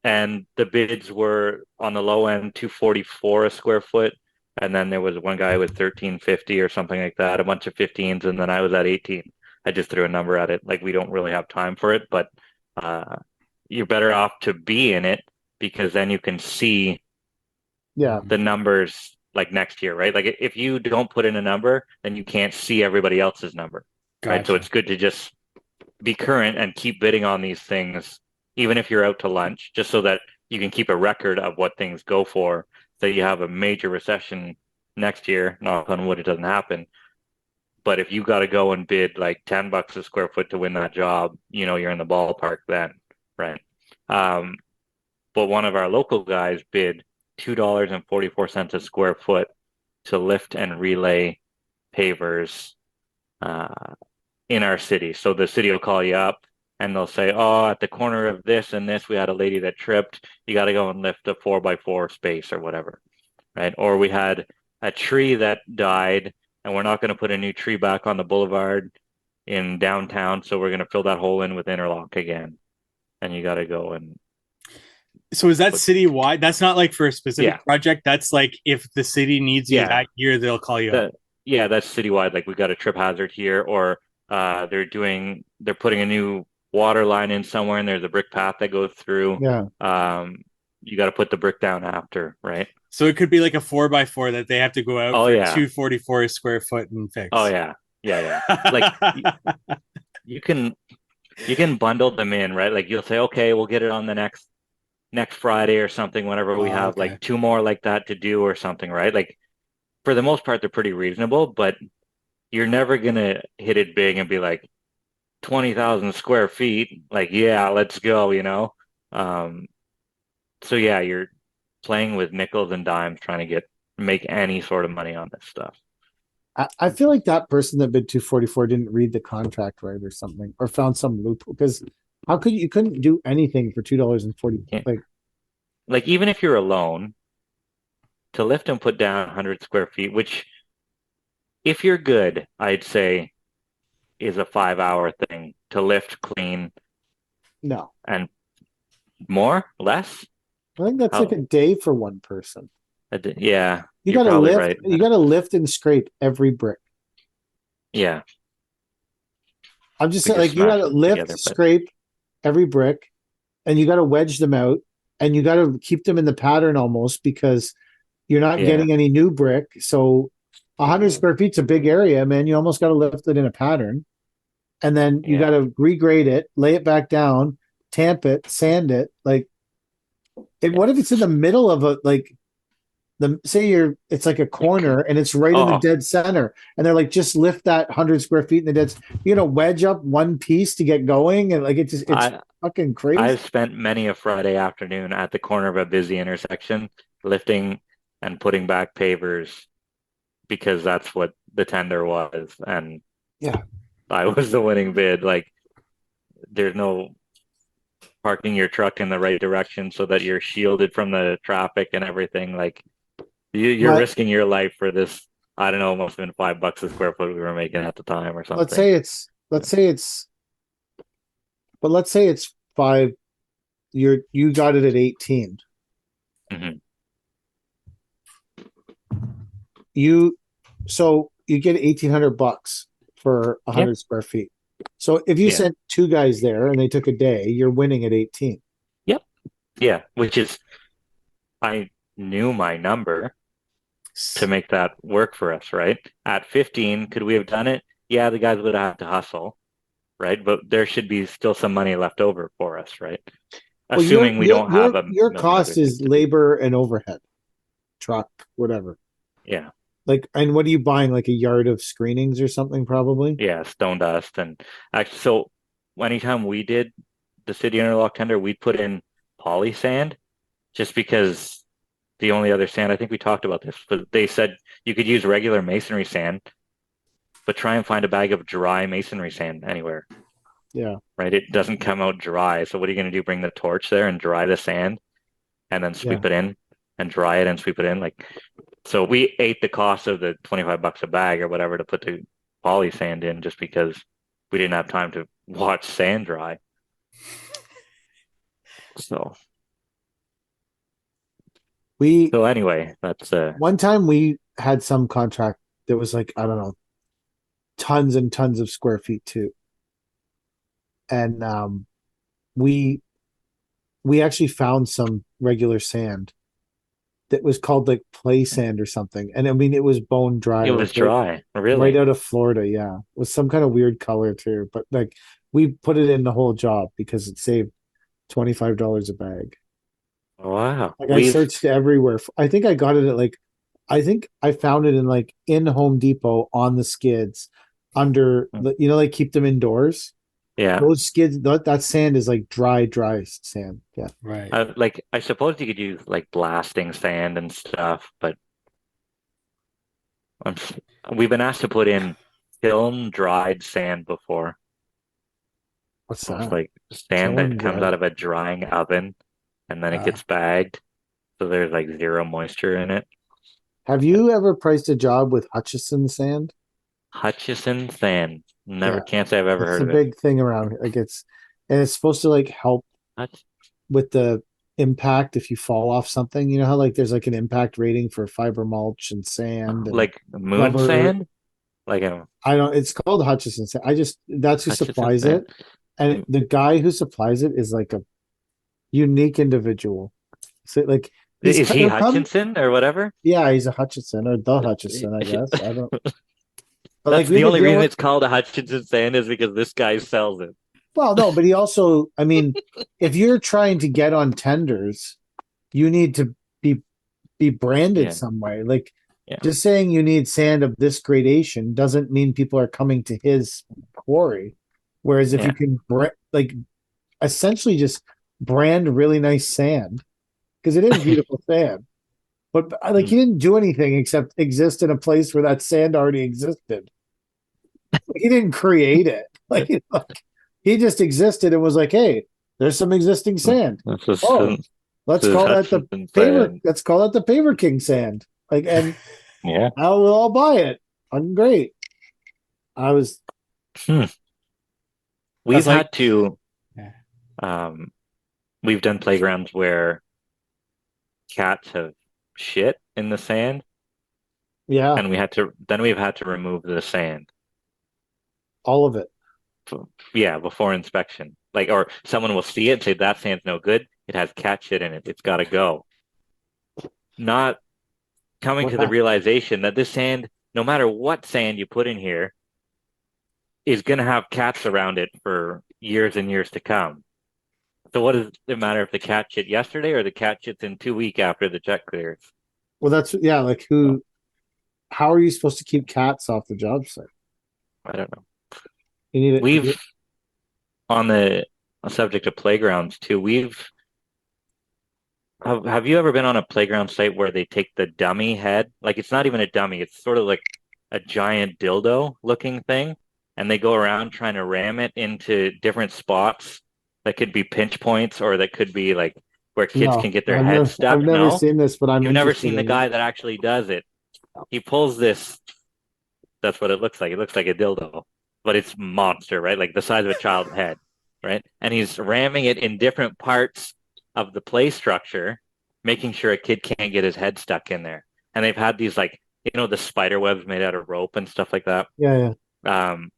And the bids were on the low end 244 a square foot. And then there was one guy with 1350 or something like that, a bunch of 15s, and then I was at 18. I just threw a number at it. Like we don't really have time for it, but uh, you're better off to be in it because then you can see Yeah. the numbers like next year, right? Like if you don't put in a number, then you can't see everybody else's number, right? So Gotcha. it's good to just be current and keep bidding on these things, even if you're out to lunch, just so that you can keep a record of what things go for. So you have a major recession next year, knock on wood, it doesn't happen. But if you got to go and bid like $10 a square foot to win that job, you're in the ballpark then, right? Um, but one of our local guys bid $2.44 a square foot to lift and relay pavers uh, in our city. So the city will call you up and they'll say, "Oh, at the corner of this and this, we had a lady that tripped. You got to go and lift a 4x4 space or whatever." Right? Or we had a tree that died and we're not going to put a new tree back on the boulevard in downtown. So we're going to fill that hole in with interlock again. And you got to go and So is that put, citywide? That's not like for a yeah, specific project. That's like if the city needs you yeah, that year, they'll call you up. that, yeah, that's citywide. Like we got a trip hazard here, or they're putting a new water line in somewhere, and there's a brick path that goes through. Yeah. Um, you got to put the brick down after, right? So it could be like a 4x4 that they have to go out Oh for yeah, 244 a square foot and oh fix. yeah, yeah, yeah. Like you can bundle them in, right? Like you'll say, okay, we'll get it on the next Friday or something, whenever we Oh, have like okay. two more like that to do or something, right? Like for the most part, they're pretty reasonable, but you're never gonna hit it big and be like 20,000 square feet. Like, yeah, let's go. Um, so yeah, you're playing with nickels and dimes trying to make any sort of money on this stuff. I feel like that person that bid 244 didn't read the contract right or something, or found some loophole. Because how could you couldn't do anything for $2.40? Yeah. Like, Like even if you're alone, to lift and put down 100 square feet, which if you're good, I'd say is a 5 hour thing to lift, clean, no. and more, less. I think that's like How? a day for one person. Yeah, You you're gotta probably lift, right. you gotta lift and scrape every brick. Yeah, I'm just we saying, just like you smash gotta them lift, together, but scrape every brick, and you gotta wedge them out, and you gotta keep them in the pattern almost because you're not yeah, getting any new brick. So 100 square feet's a big area, man. You almost gotta lift it in a pattern. And then you got yeah, to regrade it, lay it back down, tamp it, sand it. Like, yeah. what if it's in the middle of a like the say you're it's like a Like, corner and it's right in the oh, dead center, and they're like, just lift that 100 square feet in the dead. You're gonna wedge up one piece to get going, and like it's I fucking crazy. I've spent many a Friday afternoon at the corner of a busy intersection lifting and putting back pavers because that's what the tender was, and Yeah, I was the winning bid. Like, there's no parking your truck in the right direction so that you're shielded from the traffic and everything. Like, you're but risking your life for this. I don't know, must have been $5 a square foot we were making at the time or let's something. say it's let's say it's but let's say it's five. You got it at 18. Hmm. You so you get $1,800 for a Yeah, 100 square feet. So if you yeah, sent two guys there and they took a day, you're winning at 18. yep, yeah. Which is, I knew my number to make that work for us, right? At 15, could we have done it? yeah, the guys would have had to hustle, right? But there should be still some money left over for us, right? Well, Assuming we don't have a your million other cost things is to do. labor and overhead, truck, whatever. Yeah. Like, and what are you buying? Like a yard of screenings or something, probably? Yeah, stone dust. And actually, so anytime we did the city interlock tender, we'd put in poly sand just because the only other sand, I think we talked about this, but they said you could use regular masonry sand, but try and find a bag of dry masonry sand anywhere, Yeah, right? It doesn't come out dry. So what are you going to do? Bring the torch there and dry the sand and then yeah. sweep it in and dry it and sweep it in. Like, so we ate the cost of the $25 a bag or whatever to put the poly sand in just because we didn't have time to watch sand dry. So, We so anyway, that's one time we had some contract that was like, I don't know, tons and tons of square feet too. And we we actually found some regular sand that was called like play sand or something. And I mean it was bone dry, it like was dry, right really. out of Florida, yeah. It was some kind of weird color too. But like we put it in the whole job because it saved $25 a bag. Wow. Like I We've searched everywhere. I think I got it at like I think I found it in like in Home Depot on the skids under like keep them indoors. yeah. Those skids that sand is like dry sand. Yeah. Right. Like I suppose you could use like blasting sand and stuff, but I'm, we've been asked to put in kiln dried sand before. What's So it's that? like sand that Kiln comes dried. out of a drying oven and then it Uh, gets bagged. So there's like zero moisture in it. Have you ever priced a job with Hutchison sand? Hutchison sand. Never, Yeah. can't say I've ever It's heard a of it. big thing around here. Like it's supposed to like help Hutch, with the impact if you fall off something. You know how like there's like an impact rating for fiber mulch and sand and like moon rubber. sand? Like a I don't. It's called Hutchison sand. I just that's who Hutchison supplies sand. it, and Mm. the guy who supplies it is like a unique individual. So like Is he he'll come. Hutchinson or whatever? Yeah, he's a Hutchison or the Hutchison, I guess. I don't. But like That's we the have to only deal reason with. it's called a Hutchinson sand is because this guy sells it. Well, no, but he also. I mean, if you're trying to get on tenders, you need to be be branded Yeah, some way. Like yeah, just saying you need sand of this gradation doesn't mean people are coming to his quarry. Whereas if you yeah. can like essentially just brand really nice sand because it is beautiful sand. But like Hmm. he didn't do anything except exist in a place where that sand already existed. Like, he didn't create it. Like he just existed and was like, "Hey, there's some existing sand. This is Oh, let's this is call that the Hutchinson paver. sand. Let's call it the Paver King sand." Like, and Yeah. now we'll all buy it. I'm great. I was. Hmm. that's We've like, had to yeah. um we've done playgrounds where cats have shit in the sand Yeah, and we've had to remove the sand. all of it. Yeah, before inspection. Like or someone will see it and say that sand's no good. It has cat shit in it. It's got to go. Not coming What to the happened? realization that this sand, no matter what sand you put in here, is going to have cats around it for years and years to come. So what does it matter if the cat shit yesterday or the cat shits in 2 weeks after the check clears? Well, that's yeah. Like So who? How are you supposed to keep cats off the job site? I don't know. You need it. We've on the subject of playgrounds too. Have you ever been on a playground site where they take the dummy head? Like it's not even a dummy. It's sort of like a giant dildo looking thing, and they go around trying to ram it into different spots that could be pinch points or that could be like where kids No, can get their head I've stuck. never No, seen this, but I'm you've never interested seen the in it. guy that actually does it. He pulls this. That's what it looks like. It looks like a dildo, but it's monster, right? Like the size of a child's head, right? And he's ramming it in different parts of the play structure, making sure a kid can't get his head stuck in there. And they've had these like, the spider webs made out of rope and stuff like that. Yeah, yeah. Um,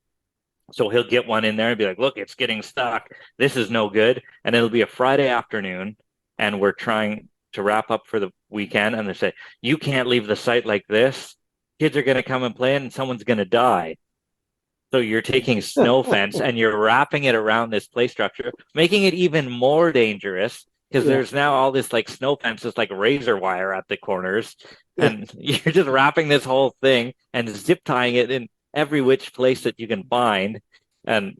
so he'll get one in there and be like, look, it's getting stuck. This is no good. And it'll be a Friday afternoon, and we're trying to wrap up for the weekend. And they say, you can't leave the site like this. Kids are going to come and play, and someone's going to die. So you're taking snow fence and you're wrapping it around this play structure, making it even more dangerous because Yeah, there's now all this like snow fence, this like razor wire at the corners, yeah. and you're just wrapping this whole thing and zip tying it in every which place that you can find. And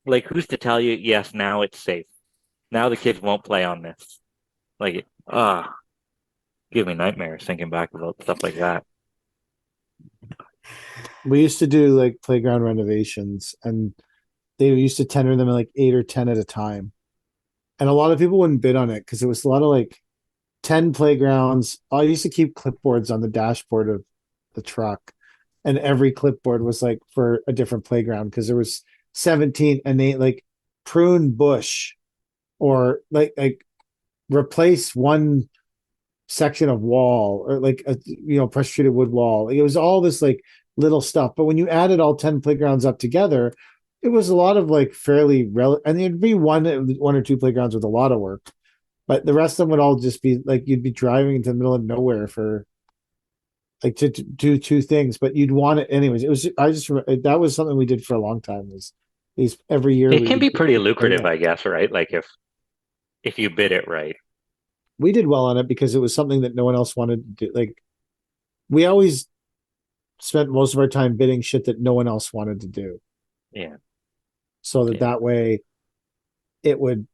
like, who's to tell you, yes, now it's safe. Now the kids won't play on this. Like, give me nightmares thinking back about stuff like that. We used to do like playground renovations, and they used to tender them at like 8 or 10 at a time. And a lot of people wouldn't bid on it because it was a lot of like 10 playgrounds. I used to keep clipboards on the dashboard of the truck, and every clipboard was like for a different playground because there was 17, and they like prune bush or like replace one section of wall or like a pressure treated wood wall. Like, it was all this like little stuff. But when you added all 10 playgrounds up together, it was a lot of like fairly and there'd be one or two playgrounds with a lot of work, but the rest of them would all just be like you'd be driving into the middle of nowhere for like to do two things, but you'd want it anyways. It was I just that was something we did for a long time. Is these every year It we can would be do pretty a lucrative, playground. I guess, right? Like if you bid it right. We did well on it because it was something that no one else wanted to do. Like we always spent most of our time bidding shit that no one else wanted to do, Yeah, so that yeah. that way it would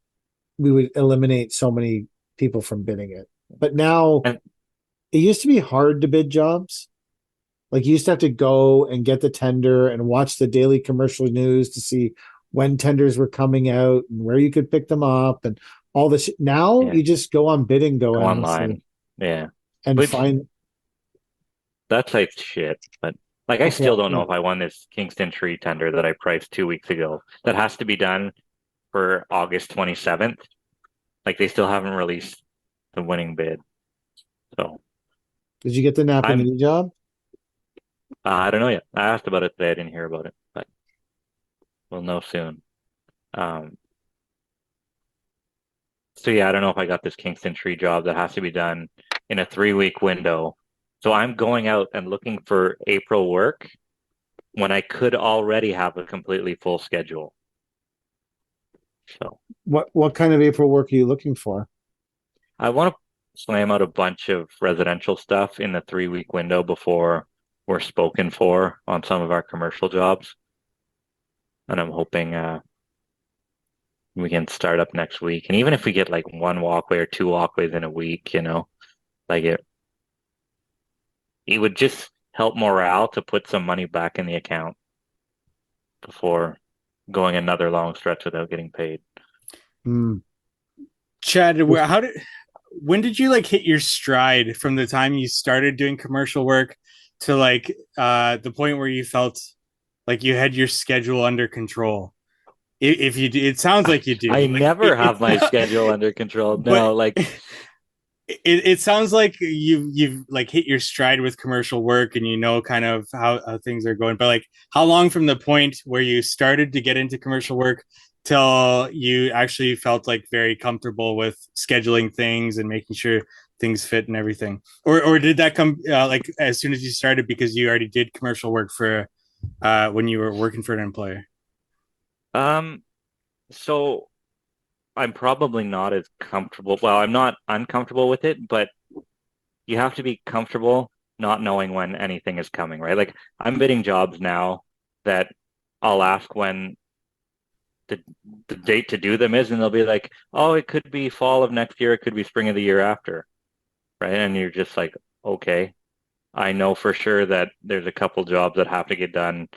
we would eliminate so many people from bidding it. But now And it used to be hard to bid jobs. Like you used to have to go and get the tender and watch the daily commercial news to see when tenders were coming out and where you could pick them up and all this. Now yeah, you just go on bidding go go endlessly online. Yeah. and Which find that's like shit. But like I okay, still don't know yeah. if I won this Kingston tree tender that I priced 2 weeks ago. That has to be done for August 27th. Like they still haven't released the winning bid. So Did you get the I'm Napanee job? I don't know yet. I asked about it today. I didn't hear about it, but we'll know soon. Um, so yeah, I don't know if I got this Kingston tree job that has to be done in a 3 week window. So I'm going out and looking for April work when I could already have a completely full schedule. So What kind of April work are you looking for? I want to slam out a bunch of residential stuff in the 3 week window before we're spoken for on some of our commercial jobs. And I'm hoping we can start up next week. And even if we get like one walkway or two walkways in a week, like it would just help morale to put some money back in the account before going another long stretch without getting paid. Hmm. Chad, when did you like hit your stride from the time you started doing commercial work to like the point where you felt like you had your schedule under control? If you do, it sounds like you I do. Like never have my schedule under control. but No, like it sounds like you've like hit your stride with commercial work and you know kind of how things are going. But like how long from the point where you started to get into commercial work till you actually felt like very comfortable with scheduling things and making sure things fit and everything? Or did that come like as soon as you started because you already did commercial work for when you were working for an employer? um so I'm probably not as comfortable. Well, I'm not uncomfortable with it, but you have to be comfortable not knowing when anything is coming, right? Like I'm bidding jobs now that I'll ask when the the date to do them is, and they'll be like, "Oh, it could be fall of next year, it could be spring of the year after," right? And you're just like, "Okay, I know for sure that there's a couple jobs that have to get done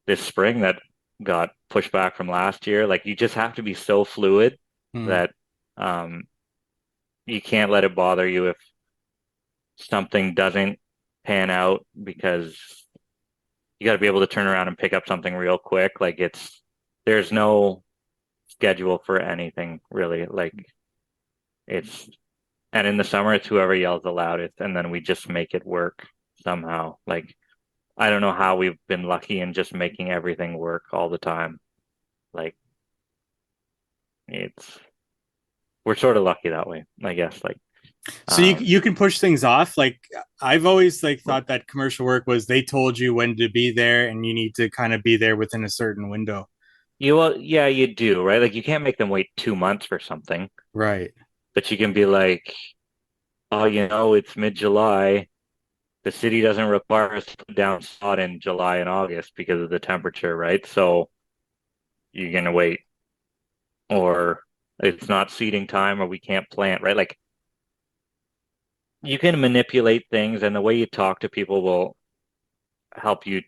this spring that got pushed back from last year." Like you just have to be so fluid Hmm. that um, you can't let it bother you if something doesn't pan out because you got to be able to turn around and pick up something real quick. Like there's no schedule for anything really. Like it's, and in the summer, it's whoever yells the loudest, and then we just make it work somehow. Like I don't know how we've been lucky in just making everything work all the time. Like it's, we're sort of lucky that way, I guess. Like So you can push things off. Like I've always like thought that commercial work was they told you when to be there and you need to kind of be there within a certain window. Yeah, you do, right? Like you can't make them wait 2 months for something, Right. but you can be like, oh, it's mid-July. The city doesn't require us to put down sod in July and August because of the temperature, right? So you're gonna wait, or it's not seeding time, or we can't plant, right? Like you can manipulate things, and the way you talk to people will help you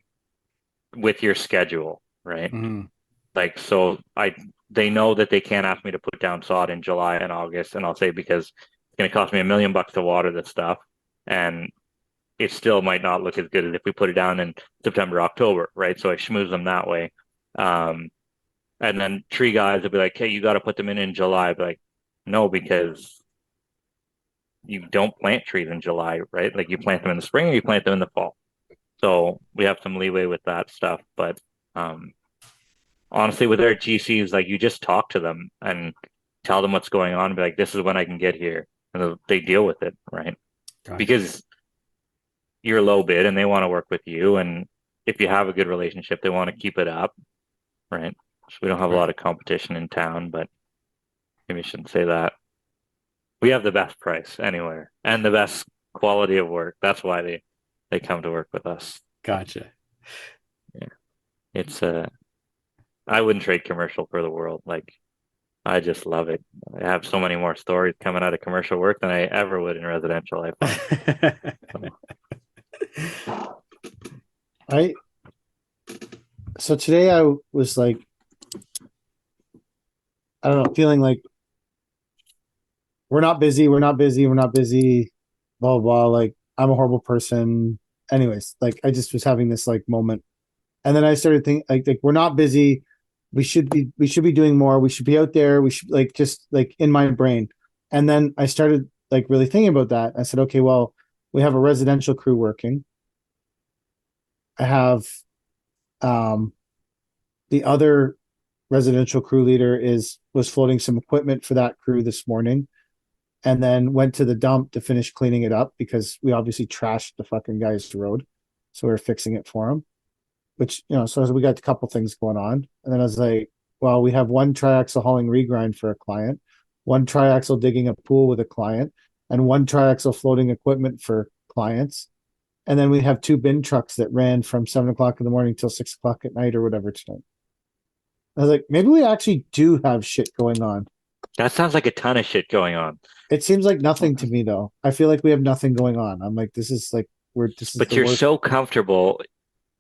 with your schedule, right? Mm-hmm. Like, so they know that they can't ask me to put down sod in July and August, and I'll say because it's going to cost me $1 million to water this stuff, and it still might not look as good as if we put it down in September, October, right? So I schmooze them that way. Um, and then tree guys will be like, "Hey, you got to put them in July." I'll be like, no, because you don't plant trees in July, right? Like you plant them in the spring or you plant them in the fall. So we have some leeway with that stuff, but um, honestly, with our GCs, like you just talk to them and tell them what's going on and be like, this is when I can get here. And they deal with it, right? Gotcha. Because you're low bid and they want to work with you. And if you have a good relationship, they want to keep it up, right? So we don't have a lot Right. of competition in town, but maybe I shouldn't say that. We have the best price anywhere and the best quality of work. That's why they come to work with us. Gotcha. Yeah. It's I wouldn't trade commercial for the world. Like I just love it. I have so many more stories coming out of commercial work than I ever would in residential, I find. So, I so today I was like, I don't know, feeling like we're not busy, we're not busy, we're not busy, blah blah blah. Like I'm a horrible person. Anyways, like I just was having this like moment, and then I started thinking like we're not busy. We should be doing more. We should be out there. We should like just like in my brain, and then I started like really thinking about that. I said, okay, well, we have a residential crew working. I have um the other residential crew leader is was floating some equipment for that crew this morning and then went to the dump to finish cleaning it up because we obviously trashed the fucking guy's road. So we are fixing it for him, which, so we got a couple things going on. And then I was like, well, we have one triaxle hauling regrind for a client, one triaxle digging a pool with a client, and one triaxle floating equipment for clients. And then we have two bin trucks that ran from 7 o'clock in the morning till 6 o'clock at night or whatever tonight. I was like, maybe we actually do have shit going on. that sounds like a ton of shit going on. It seems like nothing to me though. I feel like we have nothing going on. I'm like, this is But the you're worst. so comfortable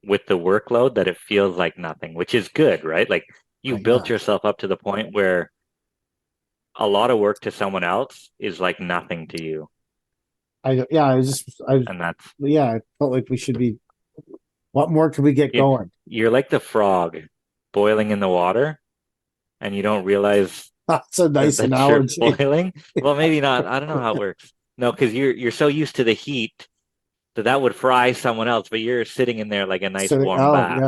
with the workload that it feels like nothing, which is good, right? Like you I built guess. yourself up to the point where a lot of work to someone else is like nothing to you. Yeah, I And that's yeah, I felt like we should be. What more could we get it. going? You're like the frog boiling in the water and you don't realize That's a nice that you're analogy. boiling. Well, maybe not. I don't know how it works. No, because you're so used to the heat that would fry someone else, but you're sitting in there like a nice So, warm oh bath,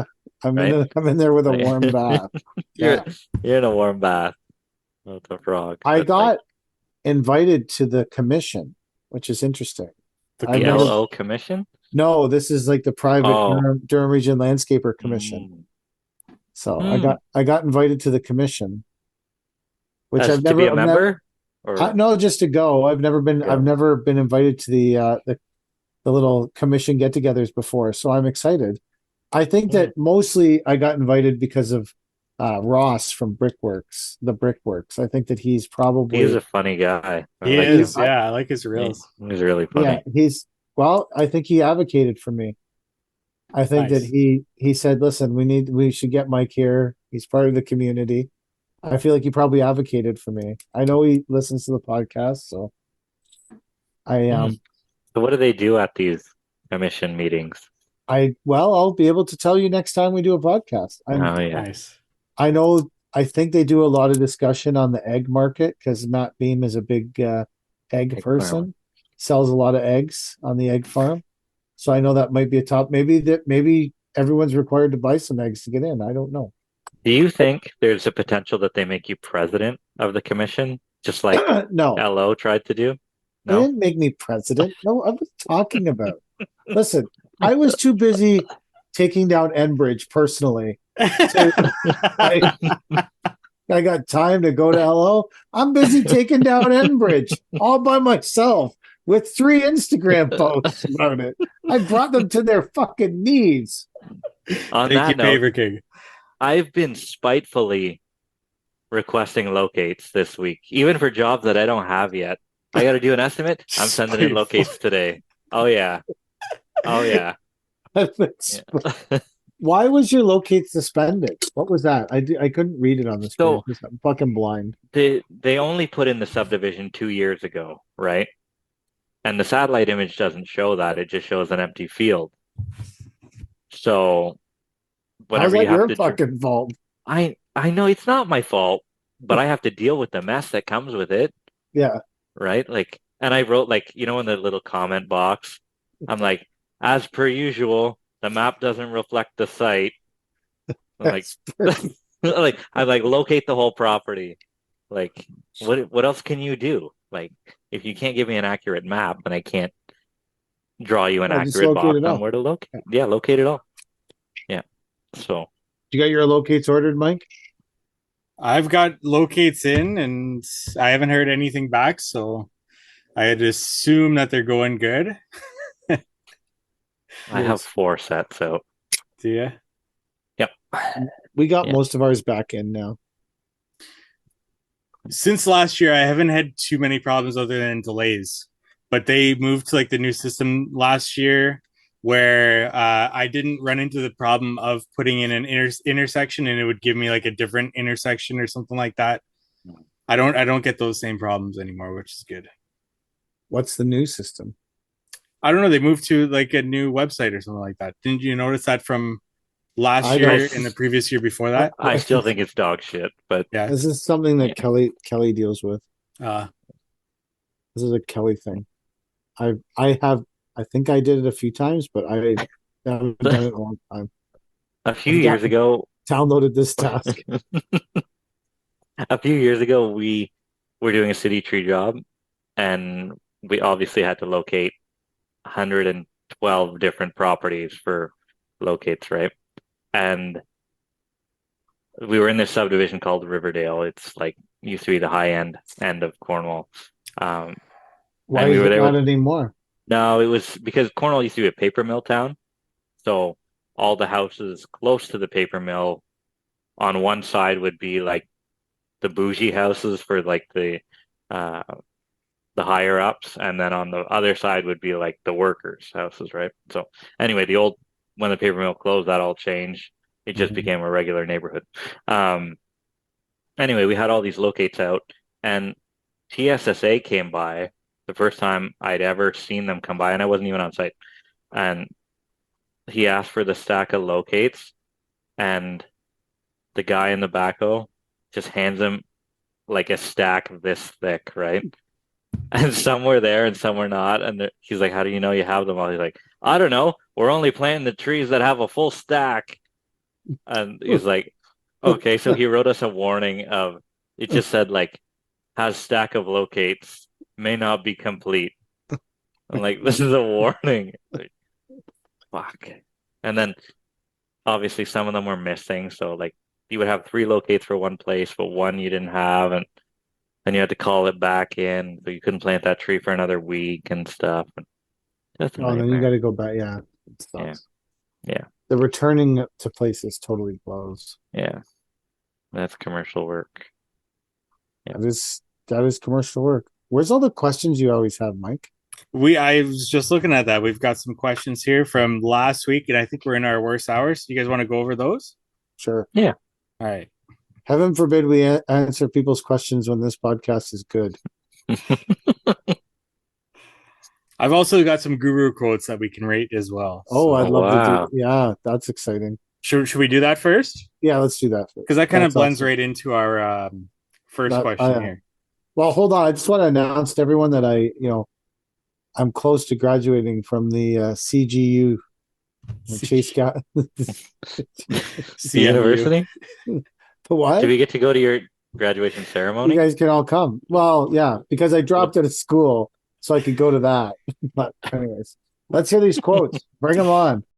yeah, right? I'm in there with a Like, warm bath. you're Yeah, you're in a warm bath with a frog. I That's like got invited to the commission, which is interesting. The I've the never. commission. LO commission. No, this is like the private Oh, Durham Region Landscaper Commission. mm, So hmm. I got invited to the commission, which As to be a I've never. member, or No, just to go. I've go. never been invited to the little commission get-togethers before, so I'm excited. I think Hmm. that mostly I got invited because of Ross from the Brickworks. I think that he's He is probably a funny guy. I He like him. is, yeah. I like his He, reels. he's really yeah, funny. he's well, I think he advocated for me. I think that Nice. he said, "Listen, we should get Mike here. He's part of the community." I feel like he probably advocated for me. I know he listens to the podcast, so I Hmm. um So what do they do at these commission meetings? I'll be able to tell you next time we do a podcast. Oh yeah, Nice. I think they do a lot of discussion on the egg market because Matt Beam is a big egg egg farmer. person, sells a lot of eggs on the egg farm. So I know that might be a top. Maybe everyone's required to buy some eggs to get in. I don't know. Do you think there's a potential that they make you president of the commission, just like No, LO tried to do? They No. didn't make me president. No, I was talking about. Listen, I was too busy taking down Enbridge personally. I, I got time to go to hello. I'm busy taking down Enbridge all by myself with 3 Instagram posts about it. I brought them to their fucking knees. On Thank you, that note, Paver King. I've been spitefully requesting locates this week, even for jobs that I don't have yet. I got to do an estimate. I'm sending in locates today. Oh yeah. Oh yeah. Yeah. Why was your locate suspended? What was that? I couldn't read it on the screen. So I'm fucking blind. they only put in the subdivision 2 years ago, right? And the satellite image doesn't show that. It just shows an empty field. So How's whenever that you have your to, fucking fault? I know it's not my fault, but I have to deal with the mess that comes with it, Yeah. right? Like, and I wrote like, in the little comment box, I'm like, as per usual, the map doesn't reflect the site. I'm like, I like locate the whole property. Like, what else can you do? Like, if you can't give me an accurate map, then I can't draw you an Well, just accurate locate box it on all. where to locate. Yeah, locate it all. Yeah. So You got your locates ordered, Mike? I've got locates in, and I haven't heard anything back, so I'd assume that they're going good. I have 4 sets out. Do you? Yep. We got Yeah. most of ours back in now. Since last year, I haven't had too many problems other than delays. But they moved to like the new system last year, where I didn't run into the problem of putting in an intersection and it would give me like a different intersection or something like that. I don't get those same problems anymore, which is good. What's the new system? I don't know. They moved to like a new website or something like that. Didn't you notice that from last year and the previous year before that? I still think it's dog shit, but Yeah. This is something that Yeah. Kelly deals with. Uh, This is a Kelly thing. I think I did it a few times, but I haven't done it in a long time. a few years ago, Downloaded this task. we were doing a city tree job, and we obviously had to locate 112 different properties for locates, right? And we were in this subdivision called Riverdale. It's like used to be the high end of Cornwall. Um, Why and we is were it there not with anymore? no, it was because Cornwall used to be a paper mill town. So all the houses close to the paper mill on one side would be like the bougie houses for like uh the higher ups, and then on the other side would be like the workers' houses, right? So anyway, when the paper mill closed, that all changed. It just became a regular neighborhood. Um, anyway, we had all these locates out, and TSSA came by the first time I'd ever seen them come by, and I wasn't even on site. And he asked for the stack of locates, and the guy in the backhoe just hands him like a stack this thick, right? And some were there and some were not. And he's like, "How do you know you have them all?" He's like, "I don't know. We're only planting the trees that have a full stack." And he's like, "Okay." So he wrote us a warning of, it just said like, "Has stack of locates, may not be complete." I'm like, "This is a warning." Like, fuck. And then obviously some of them were missing. So like you would have 3 locates for one place, but one you didn't have, and then you had to call it back in, so you couldn't plant that tree for another week and stuff. That's a Oh, then you nightmare. got to go back. Yeah, it sucks. Yeah. The returning to places totally blows. Yeah. That's commercial work. Yeah. That is commercial work. Where's all the questions you always have, Mike? I was just looking at that. We've got some questions here from last week, and I think we're in our worst hours. You guys want to go over those? Sure. Yeah. All right. Heaven forbid we answer people's questions when this podcast is good. I've also got some guru quotes that we can rate as well. Oh, So I'd love wow. to do. Yeah, that's exciting. should we do that first? Yeah, let's do that. Because that kind of That's blends awesome. right into our first question here. Well, hold on. I just want to announce to everyone that I'm close to graduating from the CGU. Chase got The CMU. university? what? Did we get to go to your graduation You ceremony? guys can all come. Well, yeah, because I dropped out of school, so I could go to that. But anyways, let's hear these quotes. Bring them on.